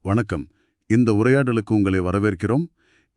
வணக்கம். இந்த உரையாடலுக்கு உங்களை வரவேற்கிறோம்.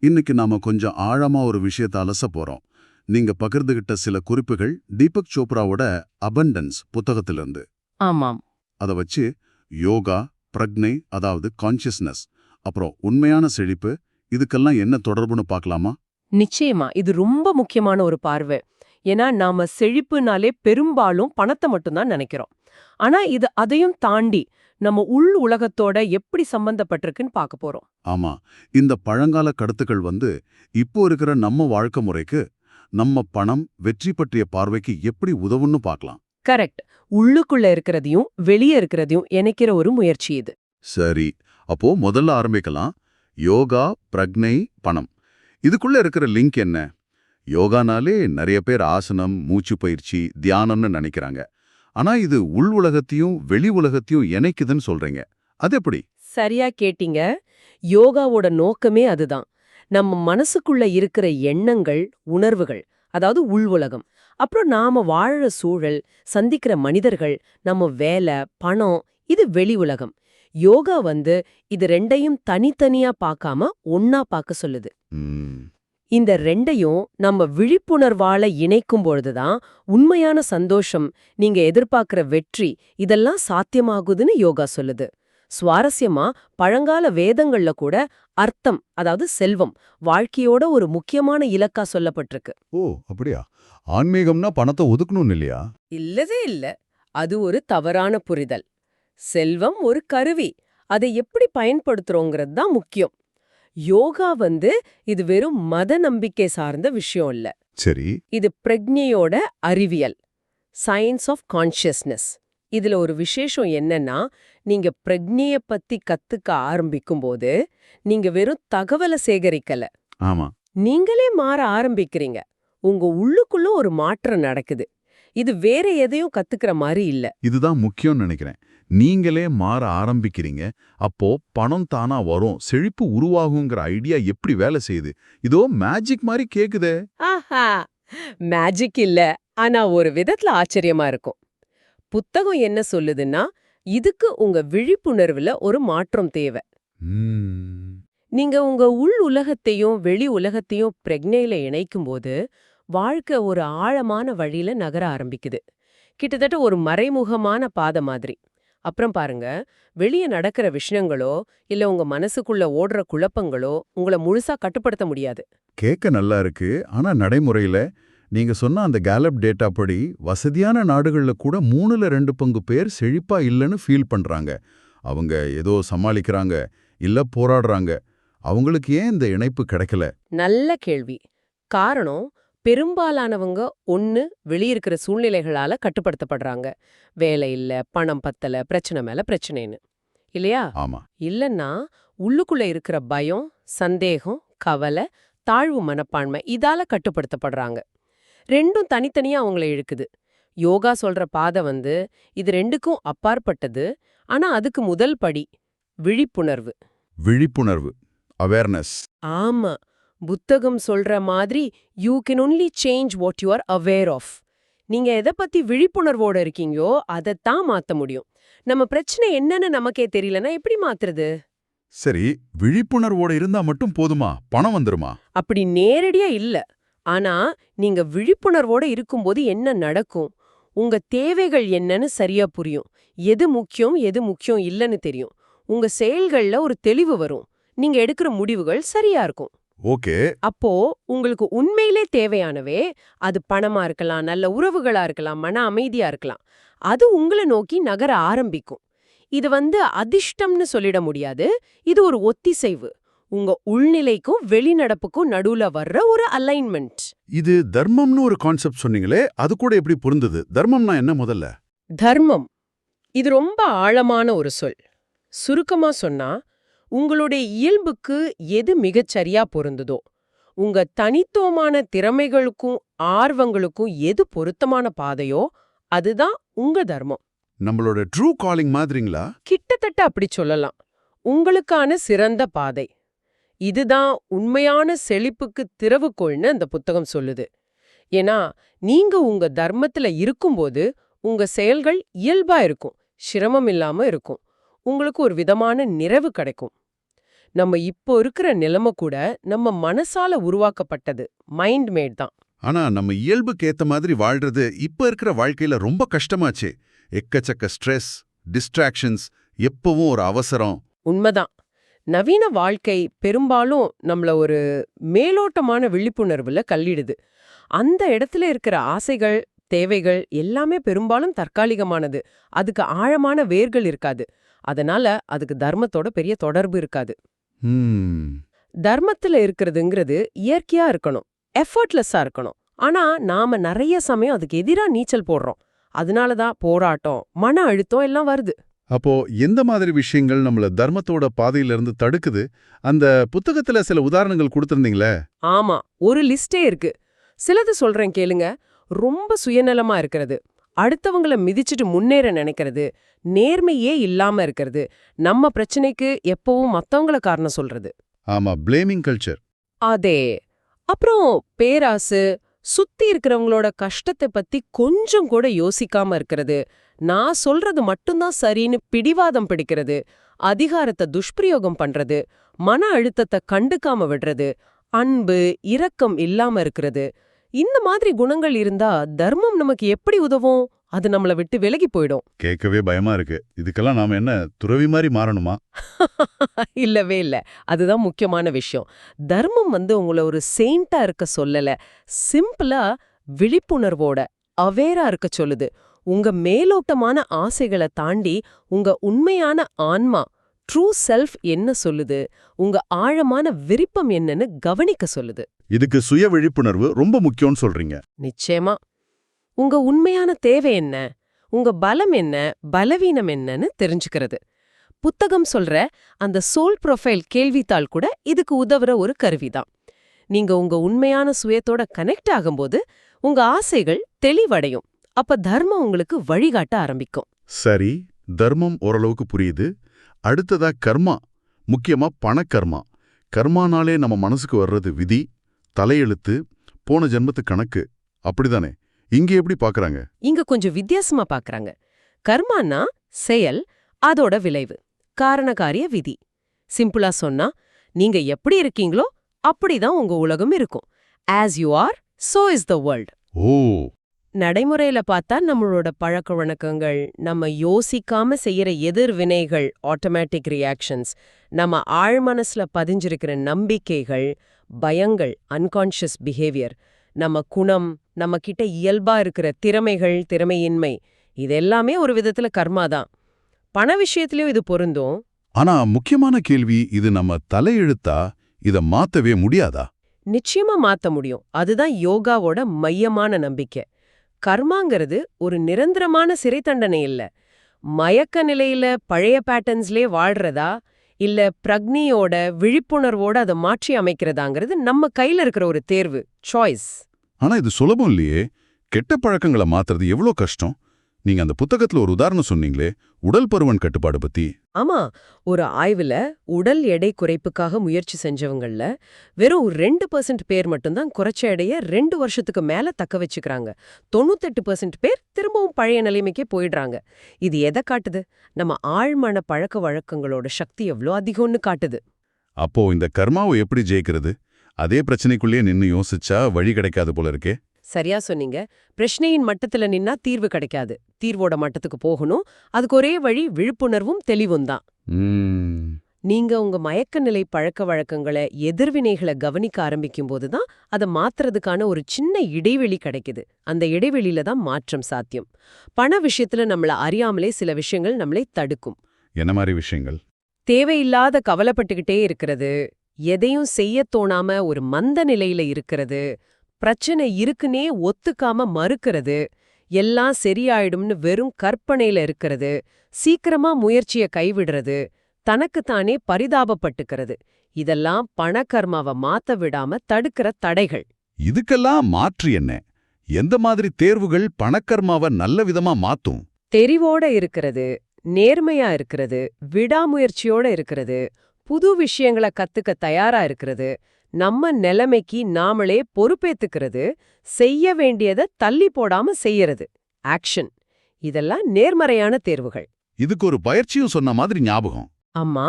இன்னைக்கு நாம கொஞ்சம் ஆழமா ஒரு விஷயத்தை அலச போறோம். நீங்க பகிர்ந்துகிட்ட சில குறிப்புகள் தீபக் சோப்ராவோட அபண்டன்ஸ் புத்தகத்திலிருந்து. ஆமாம். அதை வச்சு யோகா, பிரக்ஞை, அதாவது கான்ஷியஸ்னஸ், அப்புறம் உண்மையான செழிப்பு, இதுக்கெல்லாம் என்ன தொடர்புன்னு பார்க்கலாமா? நிச்சயமா இது ரொம்ப முக்கியமான ஒரு பார்வை. ஏன்னா நாம செழிப்புனாலே பெரும்பாலும் பணத்தை மட்டும்தான் நினைக்கிறோம். ஆனா இது அதையும் தாண்டி நம்ம உள் உலகத்தோட எப்படி சம்பந்தப்பட்டிருக்குன்னு பார்க்க போறோம். ஆமா, இந்த பழங்கால கருத்துக்கள் இப்போ இருக்கிற நம்ம வாழ்க்கை முறைக்கு, நம்ம பணம், வெற்றி பற்றிய பார்வைக்கு எப்படி உதவுன்னு பார்க்கலாம். கரெக்ட். உள்ளுக்குள்ள இருக்கிறதையும் வெளியே இருக்கிறதையும் இணைக்கிற ஒரு முயற்சி இது. சரி, அப்போ முதல்ல ஆரம்பிக்கலாம். யோகா, பிரக்ஞை, பணம், இதுக்குள்ள இருக்கிற லிங்க் என்ன? யோகானாலே நிறைய பேர் ஆசனம், மூச்சு பயிற்சி, தியானம்னு நினைக்கிறாங்க. ஆனா இது உள் உலகத்தையும் வெளி உலகத்தையும் இணைக்குதுன்னு சொல்றீங்க. அது எப்படி? சரியா கேட்டீங்க. யோகாவோட நோக்கமே அதுதான். நம்ம மனசுக்குள்ள இருக்கிற எண்ணங்கள், உணர்வுகள், அதாவது உள் உலகம், அப்புறம் நாம வாழற சூழல், சந்திக்கிற மனிதர்கள், நம்ம வேலை, பணம், இது வெளி உலகம். யோகா இது ரெண்டையும் தனித்தனியா பார்க்காம ஒன்னா பார்க்க சொல்லுது. ம், இந்த ரெண்டையும் நம்ம விழிப்புணர்வால இணைக்கும் பொழுதுதான் உண்மையான சந்தோஷம், நீங்க எதிர்பார்க்கிற வெற்றி, இதெல்லாம் சாத்தியமாகுதுன்னு யோகா சொல்லுது. சுவாரஸ்யமா பழங்கால வேதங்கள்ல கூட அர்த்தம், அதாவது செல்வம், வாழ்க்கையோட ஒரு முக்கியமான இலக்கா சொல்லப்பட்டிருக்கு. ஓ அப்படியா? ஆன்மீகம்னா பணத்தை ஒதுக்கணும் இல்லையா? இல்லவே இல்ல. அது ஒரு தவறான புரிதல். செல்வம் ஒரு கருவி, அதை எப்படி பயன்படுத்துறோங்கிறது தான் முக்கியம். யோகா இது வெறும் மத நம்பிக்கை சார்ந்த விஷயம் இல்ல. சரி. இது பிரக்ஞையோட அறிவியல், சயின்ஸ் ஆஃப் கான்ஷியஸ்னஸ். இதுல ஒரு விசேஷம் என்னன்னா, நீங்க பிரக்ஞைய பத்தி கத்துக்க ஆரம்பிக்கும் போது நீங்க வெறும் தகவலை சேகரிக்கல, ஆமா, நீங்களே மாற ஆரம்பிக்கிறீங்க. உங்க உள்ளுக்குள்ள ஒரு மாற்றம் நடக்குது. இது வேற எதையும் கத்துக்கிற மாதிரி இல்ல. இதுதான் முக்கியம்னு நினைக்கிறேன். நீங்களே மாற ஆரம்பிக்கிறீங்க. அப்போ பணம் தானா வரும், செழிப்பு உருவாகுங்கிற ஐடியா எப்படி வேலை செய்யுது? இதோ மேஜிக் மாதிரி கேக்குதே. ஆஹா, மேஜிக் இல்ல, ஆனா ஒரு விதத்துல ஆச்சரியமா இருக்கும். புத்தகம் என்ன சொல்லுதுன்னா, இதுக்கு உங்க விழிப்புணர்வுல ஒரு மாற்றம் தேவை. ம், நீங்க உங்க உள் உலகத்தையும் வெளி உலகத்தையும் பிரக்ஞையில இணைக்கும்போது வாழ்க்கை ஒரு ஆழமான வழியில நகர ஆரம்பிக்குது. கிட்டத்தட்ட ஒரு மறைமுகமான பாதை மாதிரி. அப்புறம் பாருங்க, வெளியே நடக்கிற விஷயங்களோ இல்ல உங்க மனசுக்குள்ள ஓடுற குழப்பங்களோ உங்களை முழுசா கட்டுப்படுத்த முடியாது. கேட்க நல்லா இருக்கு. ஆனா நடைமுறையில நீங்க சொன்ன அந்த கேலப் டேட்டா படி வசதியான நாடுகள்ல கூட 3/2 பங்கு பேர் செழிப்பா இல்லைன்னு ஃபீல் பண்றாங்க. அவங்க ஏதோ சமாளிக்கிறாங்க, இல்ல போராடுறாங்க. அவங்களுக்கு ஏன் இந்த இணைப்பு கிடைக்கல? நல்ல கேள்வி. காரணம், பெரும்பாலானவங்க ஒண்ணு வெளியிருக்கிற சூழ்நிலைகளால கட்டுப்படுத்தப்படுறாங்க. வேலை இல்ல, பணம் பத்தல, பிரச்சனை மேல பிரச்சனைன்னு, இல்லையா? ஆமா. இல்லன்னா உள்ளுக்குள்ள இருக்கிற பயம், சந்தேகம், கவலை, தாழ்வு மனப்பான்மை, இதால கட்டுப்படுத்தப்படுறாங்க. ரெண்டும் தனித்தனியா அவங்கள இழுக்குது. யோகா சொல்ற பாதை இது ரெண்டுக்கும் அப்பாற்பட்டது. ஆனா அதுக்கு முதல் படி விழிப்புணர்வு. விழிப்புணர்வு, அவேர்னஸ். ஆமா, புத்தகம் சொல்ற மாதிரி you can only change what you are aware of. நீங்க எதை பத்தி விழிப்புணர்வோட இருக்கீங்கோ அதைத்தான் மாத்த முடியும். நம்ம பிரச்சனை என்னன்னு நமக்கே தெரியலன்னா எப்படி மாத்துறது? சரி, விழிப்புணர்வோட இருந்தா மட்டும் போதுமா? பணம் வந்துருமா? அப்படி நேரடியா இல்ல. ஆனா நீங்க விழிப்புணர்வோட இருக்கும்போது என்ன நடக்கும்? உங்க தேவைகள் என்னன்னு சரியா புரியும். எது முக்கியம் எது முக்கியம் இல்லன்னு தெரியும். உங்க செயல்கள்ல ஒரு தெளிவு வரும். நீங்க எடுக்கிற முடிவுகள் சரியா இருக்கும். ஓகே. அப்போ உங்களுக்கு உண்மையிலே தேவையானவே, அது பணமா இருக்கலாம், நல்ல உறவுகளா இருக்கலாம், மன அமைதியா இருக்கலாம், அது உங்களை நோக்கி நகர ஆரம்பிக்கும். இது அதிர்ஷ்டம்னு சொல்லிட முடியாது. இது ஒரு ஒத்திசைவு, உங்க உள்நிலைக்கும் வெளிநடப்புக்கும் நடுவுல வர்ற ஒரு அலைன்மெண்ட். இது தர்மம்னு ஒரு கான்செப்ட் சொன்னீங்களே, அது கூட எப்படி பொருந்தது? தர்மம்னா என்ன முதல்ல? தர்மம், இது ரொம்ப ஆழமான ஒரு சொல். சுருக்கமா சொன்னா, உங்களுடைய இயல்புக்கு எது மிகச்சரியா பொருந்துதோ, உங்க தனித்துவமான திறமைகளுக்கும் ஆர்வங்களுக்கும் எது பொருத்தமான பாதையோ, அதுதான் உங்க தர்மம். நம்மளோட ட்ரூ காலிங் மாதிரிங்களா? கிட்டத்தட்ட அப்படி சொல்லலாம். உங்களுக்கான சிறந்த பாதை. இதுதான் உண்மையான செழிப்புக்கு திறவுகோல்னு அந்த புத்தகம் சொல்லுது. ஏன்னா நீங்க உங்க தர்மத்துல இருக்கும்போது உங்க செயல்கள் இயல்பா இருக்கும், சிரமம் இல்லாம இருக்கும். உங்களுக்கு ஒரு விதமான நிறைவு கிடைக்கும். நம்ம இப்போ இருக்கிற நிலைமை கூட நம்ம மனசால உருவாக்கப்பட்டது, மைண்ட் மேட் தான். ஆனா நம்ம இயல்புக்கு ஏத்த மாதிரி வாழ்றது இப்ப இருக்கிற வாழ்க்கையில ரொம்ப கஷ்டமாச்சே. எக்கச்சக்க ஸ்ட்ரெஸ், டிஸ்ட்ராக்ஷன்ஸ், எப்பவும் ஒரு அவசரம். உண்மைதான். நவீன வாழ்க்கை பெரும்பாலும் நம்மள ஒரு மேலோட்டமான விழிப்புணர்வுல கல்லிடுது. அந்த இடத்துல இருக்கிற ஆசைகள், தேவைகள் எல்லாமே பெரும்பாலும் தற்காலிகமானது. அதுக்கு ஆழமான வேர்கள் இருக்காது. அதனால அதுக்கு தர்மத்தோட பெரிய தொடர்பு இருக்காது. ஹம், தர்மத்துல இருக்கிறதுங்கிறது இயற்கையா இருக்கணும், எஃபர்ட்லெஸ்ஸா இருக்கணும். ஆனா நாம நிறைய சமயம் அதுக்கு எதிரா நீச்சல் போடுறோம். அதனாலதான் போராட்டம், மன அழுத்தம் எல்லாம் வருது. அப்போ எந்த மாதிரி விஷயங்கள் நம்மள தர்மத்தோட பாதையிலிருந்து தடுக்குது? அந்த புத்தகத்துல சில உதாரணங்கள் கொடுத்திருந்தீங்களே. ஆமா, ஒரு லிஸ்டே இருக்கு. சிலது சொல்றேன் கேளுங்க. ரொம்ப சுயநலமா இருக்கிறது, அடுத்தவங்கள மிதிச்சிட்டு முன்னேற நினைக்கிறது, நேர்மையே இல்லாம இருக்கிறது, நம்ம பிரச்சனைக்கு எப்பவும் மத்தவங்கள காரணம் சொல்றது. ஆமா, பிளேமிங் கல்ச்சர். அதே. அப்புறம் பேராசு, சுத்தி இருக்கிறவங்களோட கஷ்டத்தை பத்தி கொஞ்சம் கூட யோசிக்காம இருக்கிறது, நான் சொல்றது மட்டும்தான் சரின்னு பிடிவாதம் பிடிக்கிறது, அதிகாரத்தை துஷ்பிரயோகம் பண்றது, மன அழுத்தத்தை கண்டுக்காம விடுறது, அன்பு இரக்கம் இல்லாம இருக்கிறது. இந்த மாதிரி குணங்கள் இருந்தா தர்மம் நமக்கு எப்படி உதவும்? அது நம்மள விட்டு விலகி போயிடும். கேட்கவே பயமா இருக்கு. இதுக்கெல்லாம் நாம என்ன துறவி மாதிரி மாறணுமா? இல்லவே இல்ல. அதுதான் முக்கியமான விஷயம். தர்மம் உங்கள ஒரு செயிண்டா இருக்க சொல்லல. சிம்பிளா விழிப்புணர்வோட அவேரா இருக்க சொல்லுது. உங்க மேலோட்டமான ஆசைகளை தாண்டி உங்க உண்மையான ஆன்மா, ட்ரூ செல்ஃப் என்ன சொல்லுது, உங்க ஆழமான விருப்பம் என்னன்னு கவனிக்க சொல்லுது. இதுக்கு சுய விழிப்புணர்வு ரொம்ப முக்கியம்னு சொல்றீங்க. நிச்சயமா. உங்க உண்மையான தேவை என்ன, உங்க பலம் என்ன, பலவீனம் என்னன்னு தெரிஞ்சுக்கிறது. புத்தகம் சொல்ற அந்த சோல் ப்ரொஃபைல் கேள்வித்தாள் கூட இதுக்கு உதவுற ஒரு கருவிதான். நீங்க உங்க உண்மையான சுயத்தோட கனெக்ட் ஆகும்போது உங்க ஆசைகள் தெளிவடையும். அப்ப தர்மம் உங்களுக்கு வழிகாட்ட ஆரம்பிக்கும். சரி, தர்மம் ஓரளவுக்கு புரியுது. அடுத்ததா கர்மா, முக்கியமா பணக்கர்மா. கர்மானாலே நம்ம மனசுக்கு வர்றது விதி, தலையெழுத்து, போன ஜென்மத்து கணக்கு, அப்படிதானே? இங்க எப்படி பாக்குறாங்க? இங்க கொஞ்சம் வித்தியாசமா பாக்குறாங்க. கர்மானா செயல், அதோட விளைவு, காரணகாரிய விதி. சிம்பிளா சொன்னா, நீங்க எப்படி இருக்கீங்களோ அப்படிதான் உங்க உலகம் இருக்கும். As you are, so is the world. ஓ, நடைமுறையில பார்த்தா நம்மளோட பழக்க வழக்கங்கள், நம்ம யோசிக்காம செய்யற எதிர்வினைகள், ஆட்டோமேட்டிக் ரியாக்ஷன்ஸ், நம்ம ஆழ்மனசுல பதிஞ்சிருக்கிற நம்பிக்கைகள், பயங்கள், அன்கான்ஷியஸ் பிஹேவியர், நம்ம குணம், நம்ம கிட்ட இயல்பா இருக்கிற திறமைகள், திறமையின்மை, இதெல்லாமே ஒரு விதத்துல கர்மாதான். பண விஷயத்திலயும் இது பொருந்தும். ஆனா முக்கியமான கேள்வி, இது நம்ம தலையெழுத்தா? இத மாத்தவே முடியாதா? நிச்சயமா மாத்த முடியும். அதுதான் யோகாவோட மையமான நம்பிக்கை. கர்மாங்கிறது ஒரு நிரந்தரமான சிறை தண்டனை இல்ல. மயக்க நிலையில பழைய பேட்டர்ன்ஸ்லயே வாழ்றதா, இல்ல பிரக்னியோட விழிப்புணர்வோட அதை மாற்றி அமைக்கிறதாங்கிறது நம்ம கையில இருக்கிற ஒரு தேர்வு, சாய்ஸ். ஆனா இது சுலபம் இல்லையே. கெட்ட பழக்கங்களை மாத்துறது எவ்வளோ கஷ்டம். நீங்க அந்த புத்தகத்துல ஒரு உதாரணம் சொன்னீங்களே, உடல் பருமன் கட்டுப்பாடு பத்தி. ஆமா, ஒரு ஆய்வுல உடல் எடை குறைப்புக்காக முயற்சி செஞ்சவங்கள்ல வெறும் 2% பேர் மட்டும்தான் குறைச்ச எடைய 2 வருஷத்துக்கு மேல தக்க வச்சுக்கிறாங்க. 98% பேர் திரும்பவும் பழைய நிலைமைக்கே போயிடுறாங்க. இது எதை காட்டுது? நம்ம ஆழ்மன பழக்க வழக்கங்களோட சக்தி எவ்வளோ அதிகம்னு காட்டுது. அப்போ இந்த கர்மாவை எப்படி ஜெயிக்கிறது? அதே பிரச்சனைக்குள்ளேயே நின்னு யோசிச்சா வழி கிடைக்காது போல இருக்கே. சரியா சொன்னீங்க. பிரச்சனையின் மட்டத்துல நின்னா தீர்வு கிடைக்காது. தீர்வோட மட்டத்துக்கு போகணும். அதுக்கு ஒரே வழி விழிப்புணர்வும் தெளிவும் தான். நீங்க உங்க மயக்க நிலை பழக்க வழக்கங்களை, எதிர்வினைகளை கவனிக்க ஆரம்பிக்கும் போதுதான் அதை மாத்துறதுக்கான ஒரு சின்ன இடைவெளி கிடைக்குது. அந்த இடைவெளியில தான் மாற்றம் சாத்தியம். பண விஷயத்துல நம்மள அறியாமலே சில விஷயங்கள் நம்மளை தடுக்கும். என்ன மாதிரி விஷயங்கள்? தேவையில்லாத கவலைப்பட்டுக்கிட்டே இருக்கிறது, எதையும் செய்ய தோணாம ஒரு மந்த நிலையில இருக்கிறது, பிரச்சனை இருக்குன்னே ஒத்துக்காம மறுக்கிறது, எல்லாம் சரியாயிடும்னு வெறும் கற்பனையில இருக்கிறது, சீக்கிரமா முயற்சியை கைவிடுறது, தனக்குத்தானே பரிதாபப்பட்டுக்கிறது, இதெல்லாம் பணக்கர்மாவை மாத்த விடாம தடுக்கிற தடைகள். இதுக்கெல்லாம் மாற்று என்ன? எந்த மாதிரி தேர்வுகள் பணக்கர்மாவை நல்ல விதமா மாத்தும்? தெரிவோட இருக்கிறது, நேர்மையா இருக்கிறது, விடாமுயற்சியோட இருக்கிறது, புது விஷயங்களை கத்துக்க தயாரா இருக்கிறது, நம்ம நிலைமைக்கு நாமளே பொறுப்பேத்துக்கிறது, செய்ய வேண்டியதை தள்ளி போடாம செய்யறது, ஆக்ஷன். இதெல்லாம் நேர்மறையான தேர்வுகள். இதுக்கு ஒரு பயிற்சியும் சொன்ன மாதிரி ஞாபகம். ஆமா,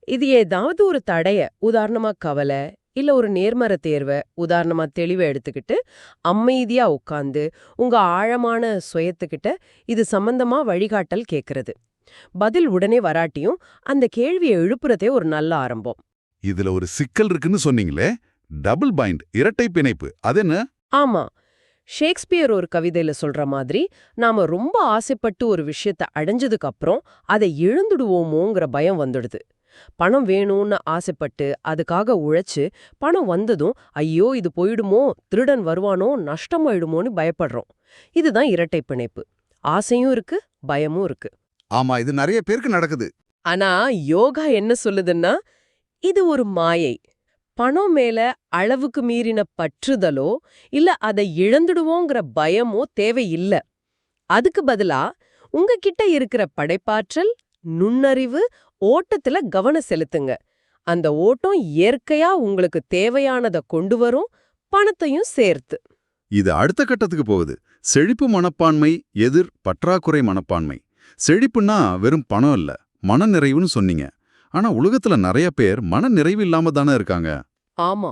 இது ஏதாவது ஒரு தடைய, உதாரணமா கவலை, இல்ல ஒரு நேர்மறை தேர்வை, உதாரணமா தெளிவை எடுத்துக்கிட்டு அமைதியா உட்கார்ந்து உங்க ஆழமான சுயத்துக்கிட்ட இது சம்பந்தமா வழிகாட்டல் கேக்குறது. பதில் உடனே வராட்டியும் அந்த கேள்வியை எழுப்புறதே ஒரு நல்ல ஆரம்பம். இதுல ஒரு சிக்கல் இருக்குன்னு சொன்னீங்களே, டபுள் பைண்ட், இரட்டை பிணைப்பு, அது என்ன? ஆமா, ஷேக்ஸ்பியர் ஒரு கவிதையில சொல்ற மாதிரி, நாம ரொம்ப ஆசைப்பட்டு ஒரு விஷயத்த அடைஞ்சதுக்கு அப்புறம் அதை இழந்துடுவோமோங்கிற பயம் வந்துடுது. பணம் வேணும்னு ஆசைப்பட்டு அதுக்காக உழைச்சு பணம் வந்ததும் ஐயோ இது போயிடுமோ, திருடன் வருவானோ, நஷ்டமாயிடுமோன்னு பயப்படுறோம். இதுதான் இரட்டை பிணைப்பு. ஆசையும் இருக்கு, பயமும் இருக்கு. ஆமா, இது நிறைய பேருக்கு நடக்குது. ஆனா யோகா என்ன சொல்லுதுன்னா, இது ஒரு மாயை. பணம் மேல அளவுக்கு மீறின பற்றுதலோ இல்ல அதை இழந்துடுவோங்கிற பயமோ தேவையில்ல. அதுக்கு பதிலா உங்ககிட்ட இருக்கிற படைப்பாற்றல், நுண்ணறிவு, ஓட்டத்துல கவனம் செலுத்துங்க. அந்த ஓட்டம் இயற்கையா உங்களுக்கு தேவையானதை கொண்டு வரும், பணத்தையும் சேர்த்து. இது அடுத்த கட்டத்துக்கு போகுது. செழிப்பு மனப்பான்மை எதிர் பற்றாக்குறை மனப்பான்மை. செழிப்புன்னா வெறும் பணம் இல்ல, மனநிறைவுன்னு சொன்னீங்க. ஆனா உலகத்துல நிறைய பேர் மனநிறைவு இல்லாம தானே இருக்காங்க. ஆமா,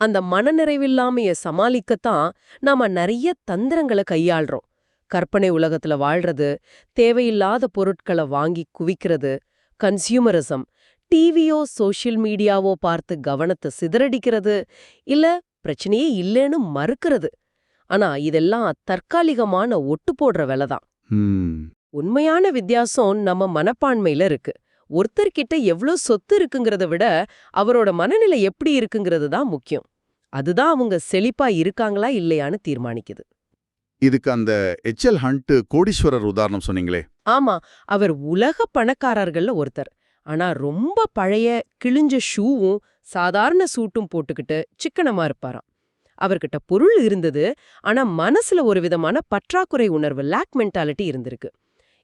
அந்த மனநிறைவில்லாமைய சமாளிக்கத்தான் நாம நிறைய தந்திரங்களை கையாள்றோம். கற்பனை உலகத்துல வாழ்றது, தேவையில்லாத பொருட்களை வாங்கி குவிக்கிறது, கன்சியூமரிசம், டிவியோ சோஷியல் மீடியாவோ பார்த்து கவனத்தை சிதறடிக்கிறது, இல்ல பிரச்சனையே இல்லைன்னு மறுக்கிறது. ஆனா இதெல்லாம் தற்காலிகமான ஒட்டு போடுற வேலைதான். உண்மையான வித்தியாசம் நம்ம மனப்பான்மையில இருக்கு. ஒருத்தர்கிட்ட எவ்ளோ சொத்து இருக்குங்கிறத விட அவரோட மனநிலை எப்படி இருக்குங்கிறது தான் முக்கியம். அதுதான் அவங்க செழிப்பா இருக்காங்களா இல்லையான்னு தீர்மானிக்குது. இதுக்கு அந்த எச்.எல். ஹண்ட் கோடீஸ்வரர் உதாரணம் சொன்னீங்களே. ஆமா, அவர் உலக பணக்காரர்கள்ல ஒருத்தர். ஆனா ரொம்ப பழைய கிழிஞ்ச ஷூவும் சாதாரண சூட்டும் போட்டுக்கிட்டு சிக்கனமா இருப்பாராம். அவர்கிட்ட பொருள் இருந்தது, ஆனா மனசுல ஒரு விதமான பற்றாக்குறை உணர்வு, லேக் மென்டாலிட்டி இருந்திருக்கு.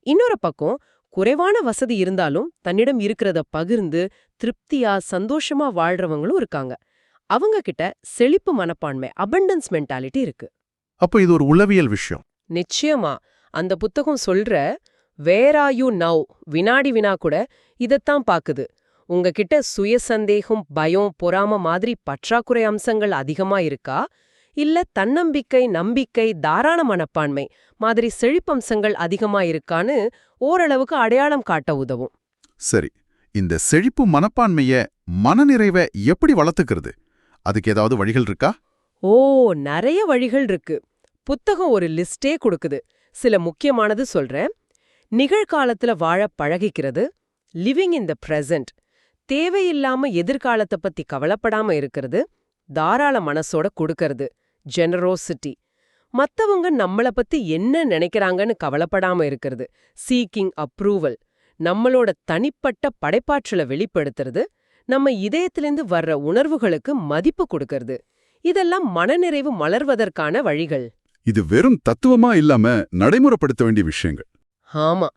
இன்னொரு பக்கம் குறைவான வசதி இருந்தாலும் தன்னிடம் இருக்கிறத பகிர்ந்து திருப்தியா சந்தோஷமா வாழ்றவங்களும் இருக்காங்க. அவங்க கிட்ட செழிப்பு மனப்பான்மை, அபண்டன்ஸ் மென்டாலிட்டி இருக்கு. அப்போ இது ஒரு உளவியல் விஷயம். நிச்சயமா. அந்த புத்தகம் சொல்ற வேர் ஆர் யூ நவ் வினாடி வினா கூட இதத்தான் பாக்குது. உங்ககிட்ட சுய சந்தேகம், பயம், பொறாம மாதிரி பற்றாக்குறை அம்சங்கள் அதிகமா இருக்கா, இல்ல தன்னம்பிக்கை, நம்பிக்கை, தாராள மனப்பான்மை மாதிரி செழிப்பம்சங்கள் அதிகமா இருக்கான்னு ஓரளவுக்கு அடையாளம் காட்ட உதவும். சரி, இந்த செழிப்பு மனப்பான்மைய, மனநிறைவை எப்படி வளர்த்துக்கிறது? அதுக்கு ஏதாவது வழிகள் இருக்கா? ஓ, நிறைய வழிகள் இருக்கு. புத்தகம் ஒரு லிஸ்டே கொடுக்குது. சில முக்கியமானது சொல்றேன். நிகழ்காலத்துல வாழ பழகிக்கிறது, லிவிங் இன் த பிரசன்ட், தேவையில்லாம எதிர்காலத்தை பத்தி கவலைப்படாம இருக்கிறது, தாராள மனசோட கொடுக்கறது, ஜெனரோசிட்டி, மத்தவங்க நம்மள பத்தி என்ன நினைக்கிறாங்கன்னு கவலைப்படாம இருக்கிறது, சீக்கிங் அப்ரூவல், நம்மளோட தனிப்பட்ட படைப்பாற்றலை வெளிப்படுத்துறது, நம்ம இதயத்திலிருந்து வர்ற உணர்வுகளுக்கு மதிப்பு கொடுக்கறது. இதெல்லாம் மனநிறைவு மலர்வதற்கான வழிகள். இது வெறும் தத்துவமா இல்லாம நடைமுறைப்படுத்த வேண்டிய விஷயங்கள். ஆமா,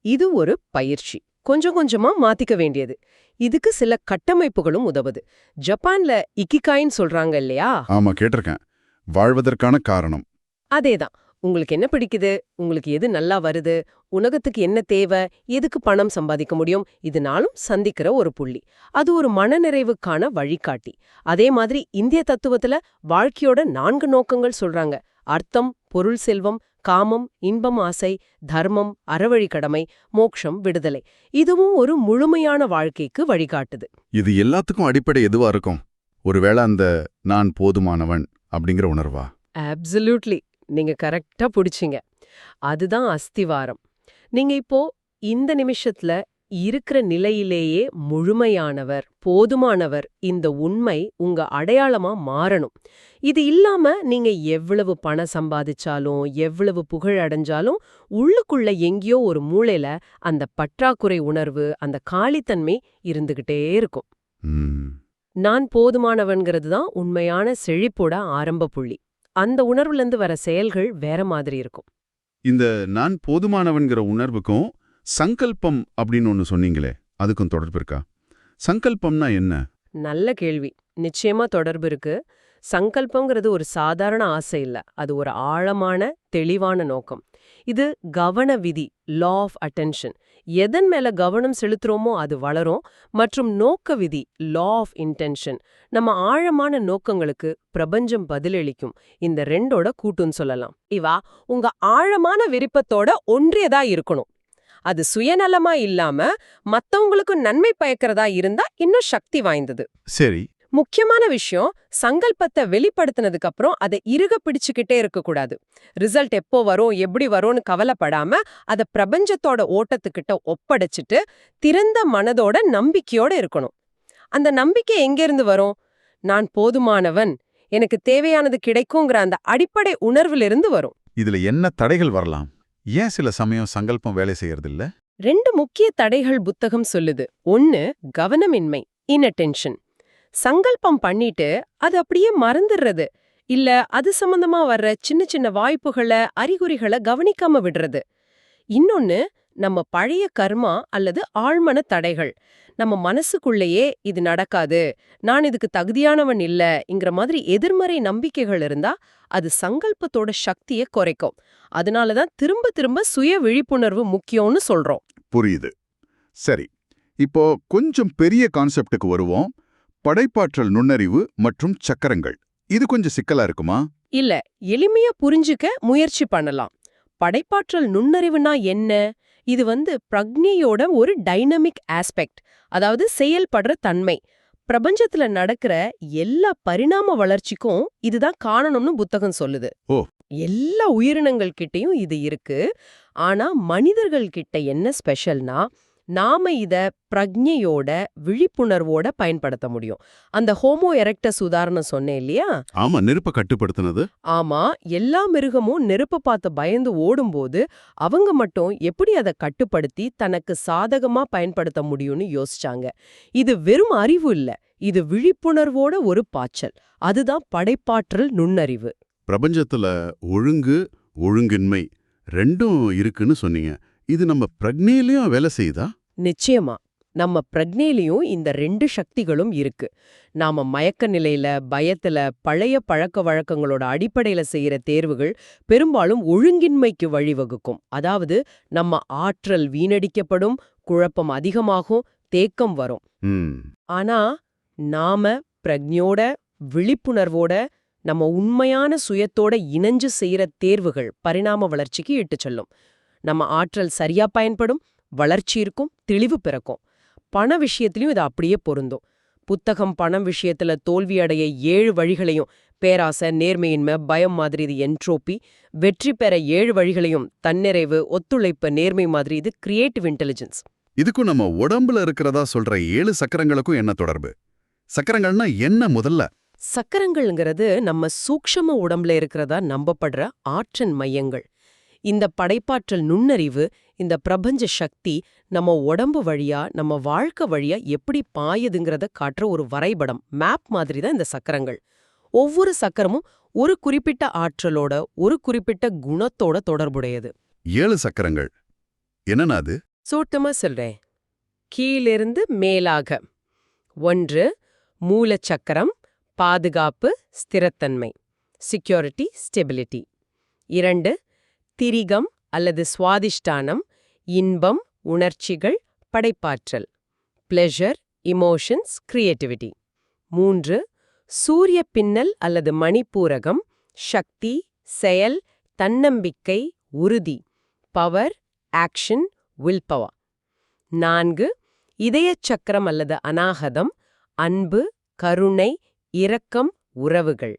இது ஒரு பயிற்சி, கொஞ்சம் கொஞ்சமா மாத்திக்க வேண்டியது. இதுக்கு சில கட்டமைப்புகளும் உதவுது. ஜப்பான்ல இக்கிகாயின்னு சொல்றாங்க இல்லையா? ஆமா, கேட்டிருக்கேன். வாழ்வதற்கான காரணம். அதேதான். உங்களுக்கு என்ன பிடிக்குது, உங்களுக்கு எது நல்லா வருது, உலகத்துக்கு என்ன தேவை, எதுக்கு பணம் சம்பாதிக்க முடியும், இதனாலும் சந்திக்கிற ஒரு புள்ளி. அது ஒரு மனநிறைவுக்கான வழிகாட்டி. அதே மாதிரி இந்திய தத்துவத்துல வாழ்க்கையோட 4 நோக்கங்கள் சொல்றாங்க. அர்த்தம், பொருள், செல்வம், காமம், இன்பம், ஆசை, தர்மம், அறவழி கடமை, மோட்சம், விடுதலை. இதுவும் ஒரு முழுமையான வாழ்க்கைக்கு வழிகாட்டுது. இது எல்லாத்துக்கும் அடிப்படை எதுவா இருக்கும்? ஒருவேளை அந்த நான் போதுமானவன் அப்படிங்கிற உணர்வா? அப்சல்யூட்லி, நீங்க கரெக்டா புடிச்சீங்க. அதுதான் அஸ்திவாரம். நீங்க இப்போ இந்த நிமிஷத்துல இருக்கிற நிலையிலேயே முழுமையானவர், போதுமானவர், இந்த உண்மை உங்க அடையாளமா மாறணும். இது இல்லாம நீங்க எவ்வளவு பணம் சம்பாதிச்சாலும், எவ்வளவு புகழ் அடைஞ்சாலும், உள்ளுக்குள்ள எங்கேயோ ஒரு மூளையில அந்த பற்றாக்குறை உணர்வு, அந்த காலித்தன்மை இருந்துகிட்டே இருக்கும். நான் போதுமானவன்கிறது தான் உண்மையான செழிப்போட ஆரம்ப புள்ளி. அந்த உணர்வுலேருந்து வர செயல்கள் வேற மாதிரி இருக்கும். இந்த நான் போதுமானவன்கிற உணர்வுக்கும் சங்கல்பம் அப்படின்னு ஒன்று சொன்னீங்களே, அதுக்கும் தொடர்பு இருக்கா? சங்கல்பம்னா என்ன? நல்ல கேள்வி. நிச்சயமா தொடர்பு இருக்கு. சங்கல்பங்கிறது ஒரு சாதாரண ஆசை இல்ல, அது ஒரு ஆழமான தெளிவான நோக்கம். இது கவன விதி, லா ஆஃப் அட்டென்ஷன். எதன் மேல கவனம் செலுத்துறோமோ அது வளரும். மற்றும் நோக்க விதி, லா ஆஃப் இன்டென்ஷன், நம்ம ஆழமான நோக்கங்களுக்கு பிரபஞ்சம் பதிலளிக்கும். இந்த ரெண்டோட கூட்டுன்னு சொல்லலாம். இவா உங்க ஆழமான விருப்பத்தோட ஒன்றியதா இருக்கணும். அது சுயநலமா இல்லாம மத்தவங்களுக்கு நன்மை பயக்கிறதா இருந்தா இன்னும் சக்தி வாய்ந்தது. சரி. முக்கியமான விஷயம், சங்கல்பத்தை வெளிப்படுத்தினதுக்கு அப்புறம் அதை இறுக பிடிச்சுக்கிட்டே இருக்கக்கூடாது. ரிசல்ட் எப்போ வரும், எப்படி வரும்னு கவலைப்படாம அதை பிரபஞ்சத்தோட ஓட்டத்துக்கிட்ட ஒப்படைச்சிட்டு திறந்த மனதோட நம்பிக்கையோட இருக்கணும். அந்த நம்பிக்கை எங்கிருந்து வரும்? நான் போதுமானவன், எனக்கு தேவையானது கிடைக்குங்கிற அந்த அடிப்படை உணர்விலிருந்து வரும். இதுல என்ன தடைகள் வரலாம்? ஏன் சில சமயம் சங்கல்பம் வேலை செய்யறதில்ல? 2 முக்கிய தடைகள் புத்தகம் சொல்லுது. 1, கவனமின்மை, இன்அட்டென்ஷன். சங்கல்பம் பண்ணிட்டு அது அப்படியே மறந்துடுறது, இல்ல அது சம்பந்தமா வர்ற சின்ன சின்ன வாய்ப்புகளை, அறிகுறிகளை கவனிக்காம விடுறது. இன்னொன்னு, நம்ம பழைய கர்மா அல்லது ஆழ்மன தடைகள். நம்ம மனசுக்குள்ளேயே இது நடக்காது, நான் இதுக்கு தகுதியானவன் இல்லங்கிற மாதிரி எதிர்மறை நம்பிக்கைகள் இருந்தா அது சங்கல்பத்தோட சக்தியை குறைக்கும். அதனாலதான் திரும்ப திரும்ப சுய விழிப்புணர்வு முக்கியம்னு சொல்றோம். புரியுது. சரி, இப்போ கொஞ்சம் பெரிய கான்செப்டுக்கு வருவோம். படைப்பாற்றல் நுண்ணறிவு மற்றும் சக்கரங்கள். இது கொஞ்சம் சிக்கலா இருக்குமா? இல்ல, எளிமையா புரிஞ்சுக்க முயற்சி பண்ணலாம். படைப்பாற்றல் நுண்ணறிவுனா என்ன? இது பிரக்ஞையோட ஒரு டைனமிக் ஆஸ்பெக்ட், அதாவது செயல்படுற தன்மை. பிரபஞ்சத்துல நடக்கிற எல்லா பரிணாம வளர்ச்சிக்கும் இதுதான் காரணம்னு புத்தகம் சொல்லுது. ஓ. எல்லா உயிரினங்கள் கிட்டயும் இது இருக்கு. ஆனா மனிதர்கள் கிட்ட என்ன ஸ்பெஷல்னா, நாம இத பிரக்ஞையோட விழிப்புணர்வோட பயன்படுத்த முடியும். அந்த ஹோமோ எரெக்டஸ் உதாரணம் சொன்னேன் இல்லையா? ஆமா, நெருப்ப கட்டுப்படுத்தினது. ஆமா, எல்லா மிருகமும் நெருப்ப பார்த்து பயந்து ஓடும்போது அவங்க மட்டும் எப்படி அதை கட்டுப்படுத்தி தனக்கு சாதகமா பயன்படுத்த முடியும்னு யோசிச்சாங்க. இது வெறும் அறிவு இல்ல, இது விழிப்புணர்வோட ஒரு பாய்ச்சல். அதுதான் படைப்பாற்றல் நுண்ணறிவு. பிரபஞ்சத்துல ஒழுங்கு, ஒழுங்கின்மை ரெண்டும் இருக்குன்னு சொன்னீங்க. இது நம்ம பிரக்ஞையிலயும் வேலை செய்யுதா? நிச்சயமா, நம்ம பிரக்ஞையிலயும் இந்த 2 சக்திகளும் இருக்கு. நாம மயக்க நிலையில, பயத்துல, பழைய பழக்க வழக்கங்களோட அடிப்படையில செய்யற தேர்வுகள் பெரும்பாலும் ஒழுங்கின்மைக்கு வழிவகுக்கும். அதாவது நம்ம ஆற்றல் வீணடிக்கப்படும், குழப்பம் அதிகமாகும், தேக்கம் வரும். ஆனா நாம பிரக்ஞையோட, விழிப்புணர்வோட, நம்ம உண்மையான சுயத்தோட இணைஞ்சு செய்யற தேர்வுகள் பரிணாம வளர்ச்சிக்கு இட்டுச் செல்லும். நம்ம ஆற்றல் சரியா பயன்படும், வளர்ச்சி இருக்கும், தெளிவு பிறக்கும். பண விஷயத்திலயும் இது அப்படியே பொருந்தும். புத்தகம் பணம் விஷயத்துல தோல்வி அடைய 7 வழிகளையும், பேராசை, நேர்மையின்மை, பயம் மாதிரி இது என்ட்ரோபி, வெற்றி பெற 7 வழிகளையும், தன்னிறைவு, ஒத்துழைப்பு, நேர்மை மாதிரி இது கிரியேட்டிவ் இன்டெலிஜென்ஸ். இதுக்கும் நம்ம உடம்புல இருக்கிறதா சொல்ற 7 சக்கரங்களுக்கும் என்ன தொடர்பு? சக்கரங்கள்னா என்ன முதல்ல? சக்கரங்கள்ங்கிறது நம்ம சூக்ஷ்ம உடம்புல இருக்கிறதா நம்பப்படுற ஆற்றல் மையங்கள். இந்த படைப்பாற்றல் நுண்ணறிவு, இந்த பிரபஞ்ச சக்தி நம்ம உடம்பு வழியா, நம்ம வாழ்க்கை வழியா எப்படி பாயுதுங்கிறத காட்டுற ஒரு வரைபடம், மேப் மாதிரி தான் இந்த சக்கரங்கள். ஒவ்வொரு சக்கரமும் ஒரு குறிப்பிட்ட ஆற்றலோட, ஒரு குறிப்பிட்ட குணத்தோட தொடர்புடையது. 7 சக்கரங்கள் என்னன்னா அது? சூட்டமா சொல்றேன். கீழிருந்து மேலாக. 1, மூலச்சக்கரம், பாதுகாப்பு, ஸ்திரத்தன்மை, செக்யூரிட்டி, ஸ்டெபிலிட்டி. 2, திரிகம் அல்லது சுவாதிஷ்டானம், இன்பம், உணர்ச்சிகள், படைப்பாற்றல், பிளெஷர், இமோஷன்ஸ், கிரியேட்டிவிட்டி. 3, சூரிய பின்னல் அல்லது மணிப்பூரகம், சக்தி, செயல், தன்னம்பிக்கை, உறுதி, பவர், ஆக்ஷன், வில் பவர். 4, இதயச் சக்கரம் அல்லது அநாகதம், அன்பு, கருணை, இரக்கம், உறவுகள்,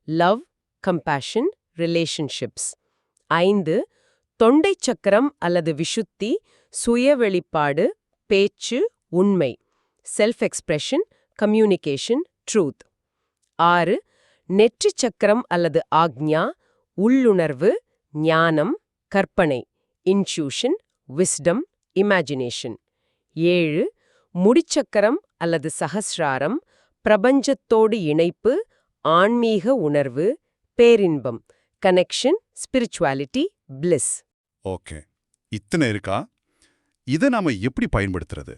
லவ், கம்பேஷன், ரிலேஷன்ஷிப்ஸ். 5, தொண்டை சக்கரம் அல்லது விஷுத்தி, சுய வெளிப்பாடு, பேச்சு, உண்மை, செல்ஃப் எக்ஸ்பிரஷன், கம்யூனிகேஷன், ட்ரூத். 6, நெற்றி சக்கரம் அல்லது ஆக்ஞா, உள்ளுணர்வு, ஞானம், கற்பனை, இன்ட்யூஷன், விஸ்டம், இமேஜினேஷன். 7, முடிச்சக்கரம் அல்லது சஹஸ்ராரம், பிரபஞ்சத்தோடு இணைப்பு, ஆன்மீக உணர்வு, பேரின்பம், கனெக்ஷன், ஸ்பிரிச்சுவாலிட்டி, பிளிஸ். ஓகே, இத்தனை இருக்கா? இதை நாம எப்படி பயன்படுத்துறது?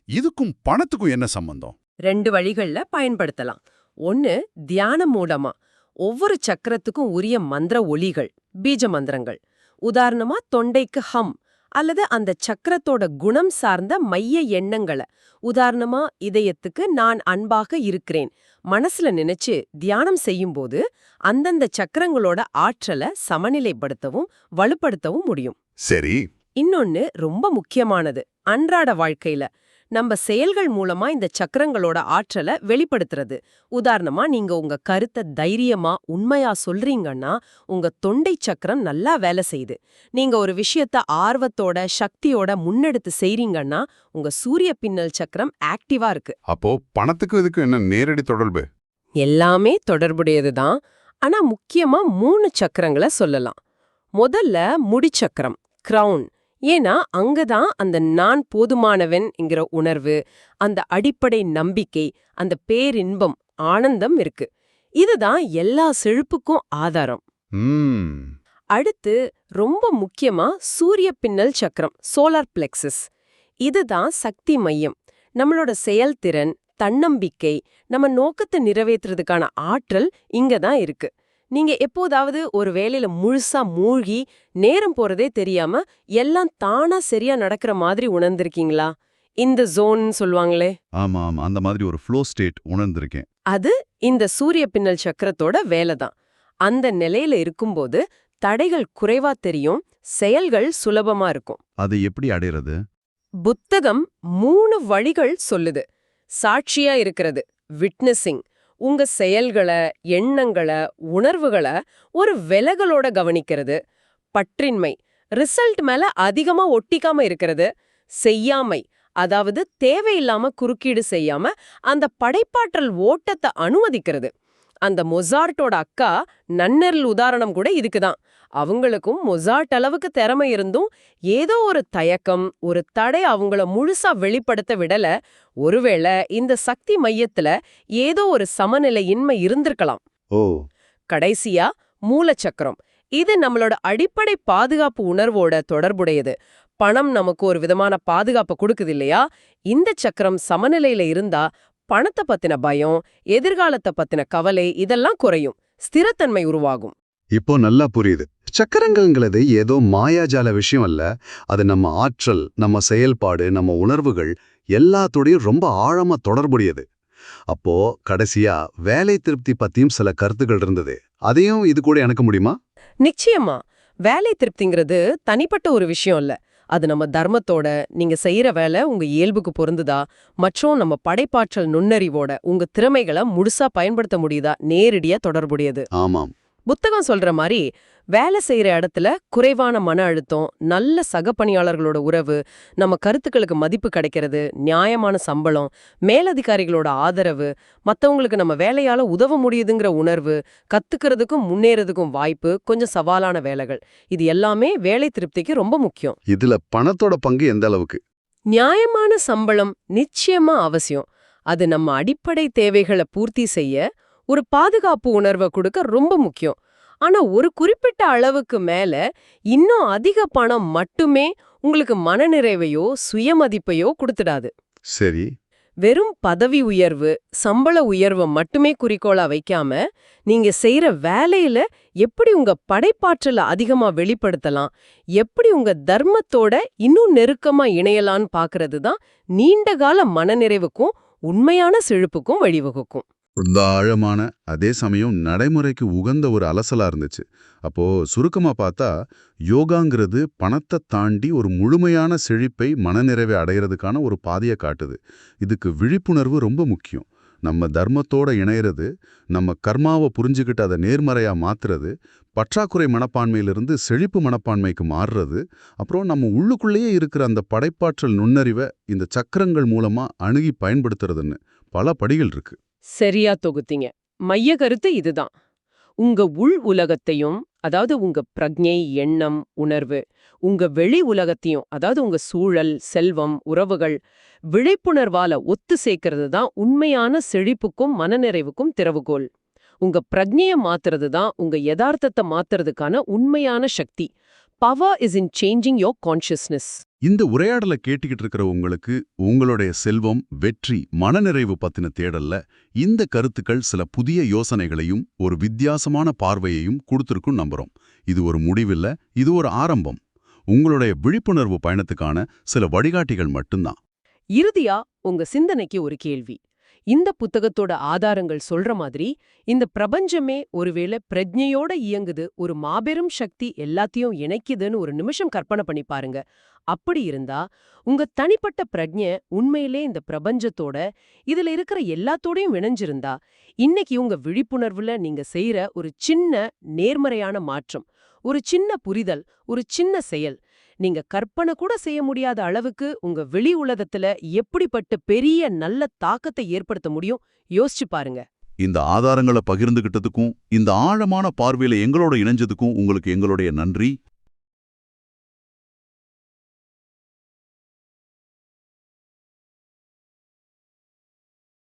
இதுக்கும் பணத்துக்கும் என்ன சம்பந்தம்? 2 வழிகள்ல பயன்படுத்தலாம். 1, தியானம் மூலமா. ஒவ்வொரு சக்கரத்துக்கும் உரிய மந்திர ஒலிகள், பீஜ மந்திரங்கள். உதாரணமா தொண்டைக்கு ஹம், அல்லது அந்த சக்கரத்தோட குணம் சார்ந்த மைய எண்ணங்களை, உதாரணமா இதயத்துக்கு நான் அன்பாக இருக்கிறேன் மனசுல நினைச்சு தியானம் செய்யும்போது அந்தந்த சக்கரங்களோட ஆற்றலை சமநிலைப்படுத்தவும் வலுப்படுத்தவும் முடியும். சரி. இன்னொன்னு ரொம்ப முக்கியமானது, அன்றாட வாழ்க்கையில நம்ம செயல்கள் மூலமா இந்த சக்கரங்களோட ஆற்றலை வெளிப்படுத்துறது. உதாரணமா நீங்க உங்க கருத்தை தைரியமா உண்மையா சொல்றீங்கன்னா உங்க தொண்டை சக்கரம் நல்லா வேலை செய்யுது. நீங்க ஒரு விஷயத்த ஆர்வத்தோட சக்தியோட முன்னெடுத்து செய்றீங்கன்னா உங்க சூரிய பின்னல் சக்கரம் ஆக்டிவா இருக்கு. அப்போ பணத்துக்கும் இதுக்கும் என்ன நேரடி தொடர்பு? எல்லாமே தொடர்புடையதுதான். ஆனா முக்கியமா 3 சக்கரங்களை சொல்லலாம். முதல்ல முடிச்சக்கரம், கிரவுன். ஏன்னா அங்கதான் அந்த நான் போதுமானவன்ங்கிற உணர்வு, அந்த அடிப்படை நம்பிக்கை, அந்த பேரின்பம், ஆனந்தம் இருக்கு. இதுதான் எல்லா செழிப்புக்கும் ஆதாரம். அடுத்து ரொம்ப முக்கியமா சூரிய பின்னல் சக்கரம், சோலார் பிளெக்ஸஸ். இதுதான் சக்தி மையம். நம்மளோட செயல்திறன், தன்னம்பிக்கை, நம்ம நோக்கத்தை நிறைவேற்றுறதுக்கான ஆற்றல் இங்க தான் இருக்கு. நீங்க எப்போதாவது ஒரு வேலையில முழுசா மூழ்கி நேரம் போறதே தெரியாம எல்லாம் தானா சரியா நடக்கிற மாதிரி உணர்ந்திருக்கீங்களா? இந்த ஜோன் சொல்லுவாங்களே. ஆமா, அந்த மாதிரி ஒரு ஃப்ளோ ஸ்டேட் உணர்ந்திருக்கேன். அது இந்த சூரிய பின்னல் சக்கரத்தோட வேலை தான். அந்த நிலையில இருக்கும்போது தடைகள் குறைவா தெரியும், செயல்கள் சுலபமா இருக்கும். அதை எப்படி அடையிறது? புத்தகம் 3 வழிகள் சொல்லுது. சாட்சியா இருக்கிறது, விட்னஸிங். உங்க செயல்களை, எண்ணங்களை, உணர்வுகளை ஒரு விலகலோட கவனிக்கிறது. பற்றின்மை, ரிசல்ட் மேல அதிகமா ஒட்டிக்காம இருக்கிறது. செய்யாமை, அதாவது தேவையில்லாம குறுக்கீடு செய்யாம அந்த படைப்பாற்றல் ஓட்டத்தை அனுமதிக்கிறது. அந்த மொசார்ட்டோட அக்கா நன்னெர்ல் உதாரணம் கூட இதுக்குதான். அவங்களுக்கும் மொசார்ட் அளவுக்கு திறமை இருந்தும் ஏதோ ஒரு தயக்கம், ஒரு தடை அவங்கள முழுசா வெளிப்படுத்த விடல. ஒருவேளை இந்த சக்தி மையத்துல ஏதோ ஒரு சமநிலையின்மை இருந்திருக்கலாம். ஓ. கடைசியா மூலச்சக்கரம். இது நம்மளோட அடிப்படை பாதுகாப்பு உணர்வோட தொடர்புடையது. பணம் நமக்கு ஒரு விதமான பாதுகாப்பு கொடுக்குது இல்லையா? இந்த சக்கரம் சமநிலையில இருந்தா பணத்தை பத்தின பயம், எதிர்காலத்தை பத்தின கவலை இதெல்லாம் குறையும், ஸ்திரத்தன்மை உருவாகும். இப்போ நல்லா புரியுது. சக்கரங்கள்ங்கிறது ஏதோ மாயாஜால விஷயம் அல்ல. அது நம்ம ஆற்றல், நம்ம செயல்பாடு, நம்ம உணர்வுகள் எல்லாத்தோடையும் ரொம்ப ஆழமா தொடர்புடையது. அப்போ கடைசியா வேலை திருப்தி பத்தியும் சில கருத்துக்கள் இருந்தது. அதையும் இது கூட இணைக்க முடியுமா? நிச்சயமா. வேலை திருப்திங்கிறது தனிப்பட்ட ஒரு விஷயம் இல்ல. அது நம்ம தர்மத்தோட, நீங்க செய்யற வேலை உங்க இயல்புக்கு பொருந்துதா, மற்றும் நம்ம படைப்பாற்றல் நுண்ணறிவோட உங்க திறமைகளை முழுசா பயன்படுத்த முடியுதா நேரடியா தொடர்புடையது. ஆமாம். புத்தகம் சொல்ற மாதிரி வேலை செய்யற இடத்துல குறைவான மன அழுத்தம், நல்ல சக பணியாளர்களோட உறவு, நம்ம கருத்துக்களுக்கு மதிப்பு கிடைக்கிறது, நியாயமான சம்பளம், மேலதிகாரிகளோட ஆதரவு, மத்தவங்களுக்கு நம்ம வேலையால உதவ முடியுதுங்கிற உணர்வு, கத்துக்கிறதுக்கும் முன்னேறதுக்கும் வாய்ப்பு, கொஞ்சம் சவாலான வேலைகள், இது எல்லாமே வேலை திருப்திக்கு ரொம்ப முக்கியம். இதுல பணத்தோட பங்கு எந்த அளவுக்கு? நியாயமான சம்பளம் நிச்சயமா அவசியம். அது நம்ம அடிப்படை தேவைகளை பூர்த்தி செய்ய ஒரு பாதுகாப்பு உணர்வை கொடுக்க ரொம்ப முக்கியம். ஆனா ஒரு குறிப்பிட்ட அளவுக்கு மேல இன்னும் அதிக பணம் மட்டுமே உங்களுக்கு மனநிறைவையோ சுயமதிப்பையோ கொடுத்துடாது. சரி. வெறும் பதவி உயர்வு, சம்பள உயர்வை மட்டுமே குறிக்கோளா வைக்காம நீங்க செய்யற வேலையில எப்படி உங்க படைப்பாற்றலை அதிகமா வெளிப்படுத்தலாம், எப்படி உங்க தர்மத்தோட இன்னும் நெருக்கமா இணையலான்னு பாக்குறது தான் நீண்டகால மனநிறைவுக்கும் உண்மையான செழிப்புக்கும் வழிவகுக்கும். ரொம்ப ஆழமான, அதே சமயம் நடைமுறைக்கு உகந்த ஒரு அலசலா இருந்துச்சு. அப்போ சுருக்கமா பார்த்தா யோகாங்கிறது பணத்தை தாண்டி ஒரு முழுமையான செழிப்பை, மனநிறைவை அடையிறதுக்கான ஒரு பாதையை காட்டுது. இதுக்கு விழிப்புணர்வு ரொம்ப முக்கியம். நம்ம தர்மத்தோட இணையிறது, நம்ம கர்மாவை புரிஞ்சுக்கிட்டு அதை நேர்மறையா மாத்துறது, பற்றாக்குறை மனப்பான்மையிலிருந்து செழிப்பு மனப்பான்மைக்கு மாறுறது, அப்புறம் நம்ம உள்ளுக்குள்ளேயே இருக்கிற அந்த படைப்பாற்றல் நுண்ணறிவை இந்த சக்கரங்கள் மூலமா அணுகி பயன்படுத்துறதுன்னு பல படிகள் இருக்கு. சரியா தொகுத்தீங்க. மைய கருத்து இதுதான். உங்க உள் உலகத்தையும், அதாவது உங்க பிரக்ஞை, எண்ணம், உணர்வு, உங்க வெளி உலகத்தையும், அதாவது உங்க சூழல், செல்வம், உறவுகள், விழிப்புணர்வால ஒத்து சேர்க்கிறது தான் உண்மையான செழிப்புக்கும் மனநிறைவுக்கும் திறவுகோல். உங்க பிரக்ஞையை மாத்துறது தான் உங்க யதார்த்தத்தை மாத்துறதுக்கான உண்மையான சக்தி. Power is in changing your consciousness. இந்த உரையாடலை கேட்டுக்கிட்டு இருக்கிற உங்களுக்கு உங்களுடைய செல்வம், வெற்றி, மனநிறைவு பத்தின தேடல்ல இந்த கருத்துக்கள் சில புதிய யோசனைகளையும் ஒரு வித்தியாசமான பார்வையையும் கொடுத்திருக்கும் நம்புறோம். இது ஒரு முடிவில்ல, இது ஒரு ஆரம்பம். உங்களுடைய விழிப்புணர்வு பயணத்துக்கான சில வழிகாட்டிகள் மட்டும்தான். இறுதியா உங்க சிந்தனைக்கு ஒரு கேள்வி. இந்த புத்தகத்தோட ஆதாரங்கள் சொல்ற மாதிரி இந்த பிரபஞ்சமே ஒருவேளை பிரஜ்ஞையோட இயங்குது, ஒரு மாபெரும் சக்தி எல்லாத்தையும் இணைக்குதுன்னு ஒரு நிமிஷம் கற்பனை பண்ணி பாருங்க. அப்படி இருந்தா உங்க தனிப்பட்ட பிரஜ்ஞை உண்மையிலே இந்த பிரபஞ்சத்தோட, இதுல இருக்கிற எல்லாத்தோடையும் இணைஞ்சிருந்தா, இன்னைக்கு உங்க விழிப்புணர்வுல நீங்க செய்யற ஒரு சின்ன நேர்மறையான மாற்றம், ஒரு சின்ன புரிதல், ஒரு சின்ன செயல், நீங்க கற்பனை கூட செய்ய முடியாத அளவுக்கு உங்க வெளி உலகத்துல எப்படிப்பட்ட பெரிய நல்ல தாக்கத்தை ஏற்படுத்த முடியும் யோசிச்சு பாருங்க. இந்த ஆதாரங்களை பகிர்ந்துகிட்டதுக்கும் இந்த ஆழமான பார்வையில எங்களோட இணைஞ்சதுக்கும் உங்களுக்கு எங்களுடைய நன்றி.